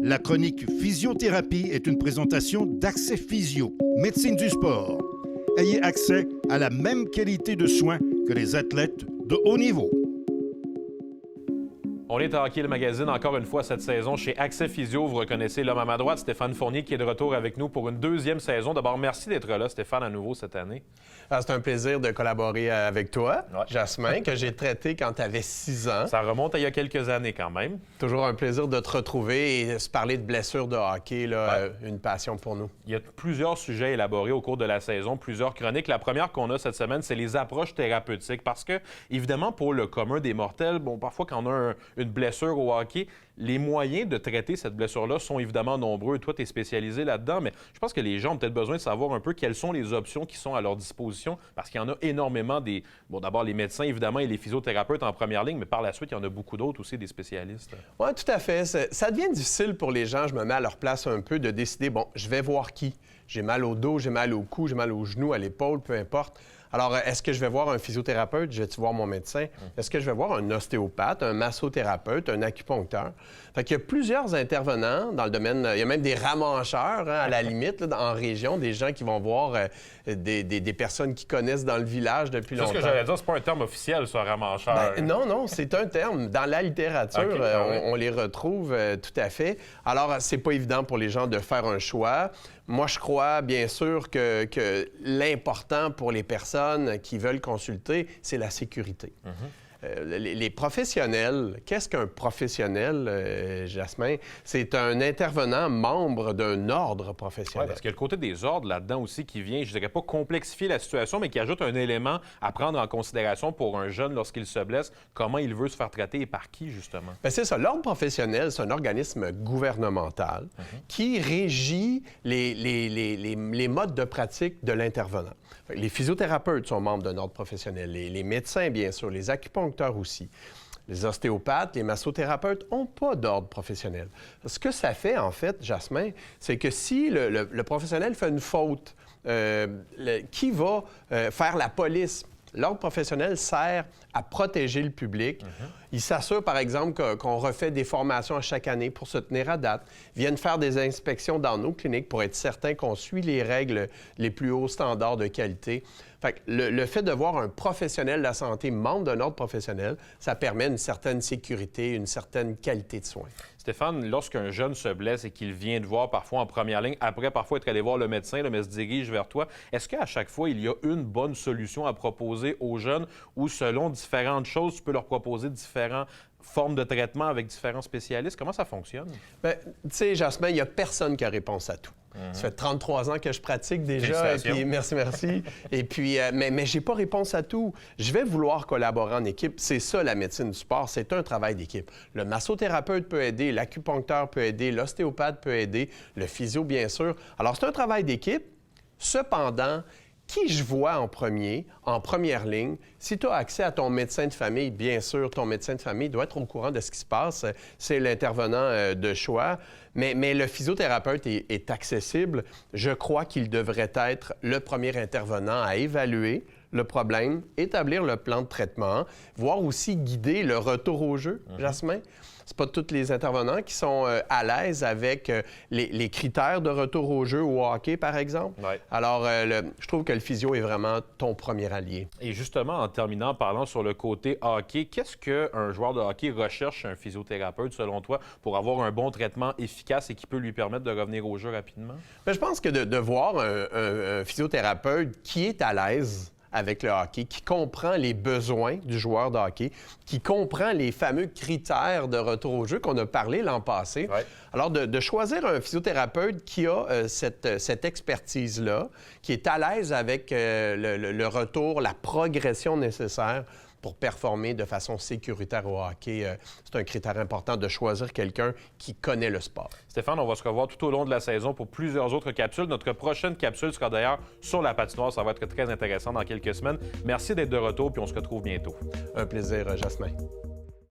La chronique Physiothérapie est une présentation d'Accès Physio, médecine du sport. Ayez accès à la même qualité de soins que les athlètes de haut niveau. On est à Hockey le magazine encore une fois cette saison chez Accès Physio. Vous reconnaissez l'homme à ma droite, Stéphane Fournier, qui est de retour avec nous pour une deuxième saison. D'abord, merci d'être là, Stéphane, à nouveau cette année. C'est un plaisir de collaborer avec toi, Jasmin, que j'ai traité quand tu avais 6 ans. Ça remonte à il y a quelques années quand même. Toujours un plaisir de te retrouver et se parler de blessures de hockey, là, une passion pour nous. Il y a plusieurs sujets élaborés au cours de la saison, plusieurs chroniques. La première qu'on a cette semaine, c'est les approches thérapeutiques. Parce que, évidemment, pour le commun des mortels, parfois quand on a une blessure au hockey, les moyens de traiter cette blessure-là sont évidemment nombreux. Toi, tu es spécialisé là-dedans, mais je pense que les gens ont peut-être besoin de savoir un peu quelles sont les options qui sont à leur disposition, parce qu'il y en a énormément des... d'abord, les médecins, évidemment, et les physiothérapeutes en première ligne, mais par la suite, il y en a beaucoup d'autres aussi, des spécialistes. Oui, tout à fait. Ça devient difficile pour les gens, je me mets à leur place un peu, de décider, je vais voir qui? J'ai mal au dos, j'ai mal au cou, j'ai mal aux genoux, à l'épaule, peu importe. Alors, est-ce que je vais voir un physiothérapeute? Je vais-tu voir mon médecin? Est-ce que je vais voir un ostéopathe, un massothérapeute, un acupuncteur? Fait qu'il y a plusieurs intervenants dans le domaine. Il y a même des ramancheurs, à la limite, là, en région, des gens qui vont voir des personnes qui connaissent dans le village depuis longtemps. C'est ce que j'allais dire, c'est pas un terme officiel, ça, ramancheur. Non, c'est un terme. Dans la littérature, on les retrouve tout à fait. Alors, c'est pas évident pour les gens de faire un choix. Moi, je crois, bien sûr, que l'important pour les personnes qui veulent consulter, c'est la sécurité. Les professionnels, qu'est-ce qu'un professionnel, Jasmin? C'est un intervenant membre d'un ordre professionnel. Oui, parce qu'il y a le côté des ordres là-dedans aussi qui vient, je dirais pas complexifier la situation, mais qui ajoute un élément à prendre en considération pour un jeune lorsqu'il se blesse, comment il veut se faire traiter et par qui, justement. Bien, c'est ça. L'ordre professionnel, c'est un organisme gouvernemental qui régit les modes de pratique de l'intervenant. Les physiothérapeutes sont membres d'un ordre professionnel, les médecins, bien sûr, les acupuncteurs aussi. Les ostéopathes, les massothérapeutes n'ont pas d'ordre professionnel. Ce que ça fait, en fait, Jasmin, c'est que si le professionnel fait une faute, qui va faire la police? L'ordre professionnel sert à protéger le public. Il s'assure, par exemple, qu'on refait des formations à chaque année pour se tenir à date, viennent faire des inspections dans nos cliniques pour être certain qu'on suit les règles, les plus hauts standards de qualité. Fait que le fait de voir un professionnel de la santé membre d'un ordre professionnel, ça permet une certaine sécurité, une certaine qualité de soins. Stéphane, lorsqu'un jeune se blesse et qu'il vient te voir parfois en première ligne, après parfois être allé voir le médecin, mais se dirige vers toi, est-ce qu'à chaque fois, il y a une bonne solution à proposer aux jeunes ou selon différentes choses, tu peux leur proposer différentes formes de traitement avec différents spécialistes? Comment ça fonctionne? Bien, tu sais, Jasmin, il n'y a personne qui a réponse à tout. Ça fait 33 ans que je pratique déjà. Et puis, merci. Et puis, mais j'ai pas réponse à tout. Je vais vouloir collaborer en équipe. C'est ça, la médecine du sport. C'est un travail d'équipe. Le massothérapeute peut aider, l'acupuncteur peut aider, l'ostéopathe peut aider, le physio, bien sûr. Alors, c'est un travail d'équipe. Cependant, qui je vois en premier, en première ligne, si tu as accès à ton médecin de famille, bien sûr, ton médecin de famille doit être au courant de ce qui se passe. C'est l'intervenant de choix. Mais le physiothérapeute est accessible. Je crois qu'il devrait être le premier intervenant à évaluer le problème, établir le plan de traitement, voire aussi guider le retour au jeu, Jasmin. C'est pas tous les intervenants qui sont à l'aise avec les critères de retour au jeu au hockey, par exemple. Alors, je trouve que le physio est vraiment ton premier allié. Et justement, en terminant, parlant sur le côté hockey, qu'est-ce qu'un joueur de hockey recherche chez un physiothérapeute, selon toi, pour avoir un bon traitement efficace et qui peut lui permettre de revenir au jeu rapidement? Bien, je pense que de voir un physiothérapeute qui est à l'aise avec le hockey, qui comprend les besoins du joueur de hockey, qui comprend les fameux critères de retour au jeu qu'on a parlé l'an passé. Alors, de choisir un physiothérapeute qui a cette expertise-là, qui est à l'aise avec le retour, la progression nécessaire pour performer de façon sécuritaire au hockey. C'est un critère important de choisir quelqu'un qui connaît le sport. Stéphane, on va se revoir tout au long de la saison pour plusieurs autres capsules. Notre prochaine capsule sera d'ailleurs sur la patinoire. Ça va être très intéressant dans quelques semaines. Merci d'être de retour, puis on se retrouve bientôt. Un plaisir, Jasmin.